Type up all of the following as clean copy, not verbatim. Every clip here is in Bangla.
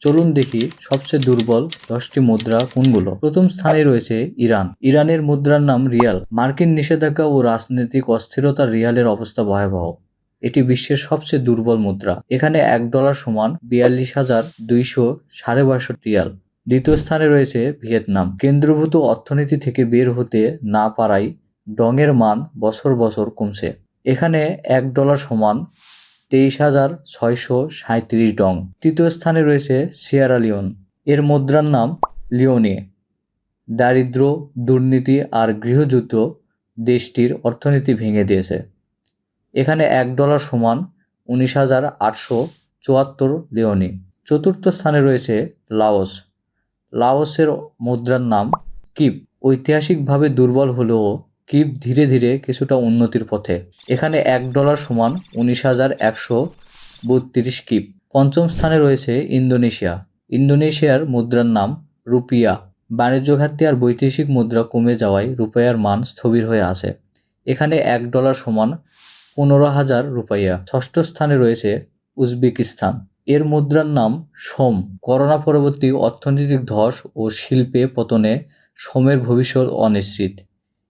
চলুন দেখি সবচেয়ে দুর্বল 10টি মুদ্রা কোনগুলো। প্রথম স্থানে রয়েছে ইরান। ইরানের মুদ্রার নাম রিয়াল। মার্কিন নিষেধাজ্ঞা ও রাজনৈতিক অস্থিরতার রিয়ালের অবস্থা ভয়াবহ। এটি বিশ্বের সবচেয়ে দুর্বল মুদ্রা। এখানে $1 সমান 42,262 রিয়াল। দ্বিতীয় স্থানে রয়েছে ভিয়েতনাম। কেন্দ্রীভূত অর্থনীতি থেকে বের হতে না পারায় ডংয়ের মান বছর বছর কমছে। এখানে $1 সমান 23,637 ডং। তৃতীয় স্থানে রয়েছে সিয়েরা লিওন। এর মুদ্রার নাম লিওনে। দারিদ্র, দুর্নীতি আর গৃহযুদ্ধ দেশটির অর্থনীতি ভেঙে দিয়েছে। এখানে $1 সমান 19,874 লিওনি। চতুর্থ স্থানে রয়েছে লাওস। লাওসের মুদ্রার নাম কিপ। ঐতিহাসিকভাবে দুর্বল হলেও কিপ ধীরে ধীরে কিছুটা উন্নতির পথে। এখানে $1 সমান 19,132 কিপ। পঞ্চম স্থানে রয়েছে ইন্দোনেশিয়া। ইন্দোনেশিয়ার মুদ্রার নাম রুপিয়া। বাণিজ্য ঘাটতি আর বৈদেশিক মুদ্রা কমে যাওয়ায় রুপিয়ার মান স্থবির হয়ে আছে। এখানে $1 সমান 15,000 রুপাইয়া। ষষ্ঠ স্থানে রয়েছে উজবেকিস্তান। এর মুদ্রার নাম সোম। করোনা পরবর্তী অর্থনৈতিক ধস ও শিল্পে পতনে সোমের ভবিষ্যৎ অনিশ্চিত।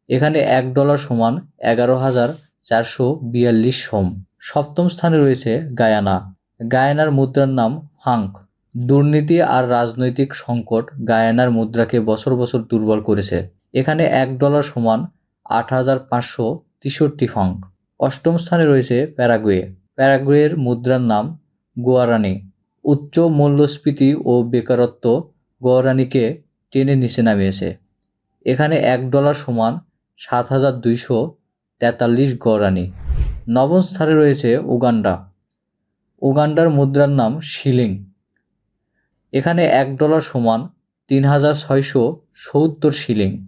এখানে $1 সমান 11,442 সোম। সপ্তম স্থানে রয়েছে গায়ানা। গায়ানার মুদ্রার নাম ফাঙ্ক। দুর্নীতি আর রাজনৈতিক সংকট গায়ানার মুদ্রাকে বছর বছর দুর্বল করেছে। এখানে $1 সমান 8,563 ফাঙ্ক। অষ্টম স্থানে রয়েছে প্যারাগুয়ে। প্যারাগুয়ের মুদ্রার নাম গুয়ারানি। উচ্চ মূল্যস্ফীতি ও বেকারত্ব গুয়ারানিকে টেনে নিচে নামিয়েছে। এখানে $1 সমান 7,243 গুয়ারানি। নবম স্থানে রয়েছে উগান্ডা। উগান্ডার মুদ্রার নাম শিলিং। এখানে $1 সমান 3,670 শিলিং।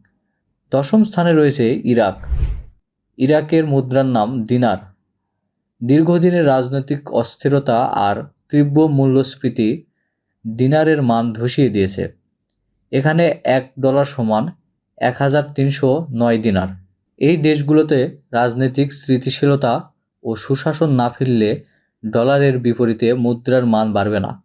দশম স্থানে রয়েছে ইরাক। ইরাকের মুদ্রার নাম দিনার। দীর্ঘদিনের রাজনৈতিক অস্থিরতা আর তীব্র মূল্যস্ফীতি দিনারের মান ধসিয়ে দিয়েছে। এখানে $1 সমান 1,309 দিনার। এই দেশগুলোতে রাজনৈতিক স্থিতিশীলতা ও সুশাসন না ফিরলে ডলারের বিপরীতে মুদ্রার মান বাড়বে না।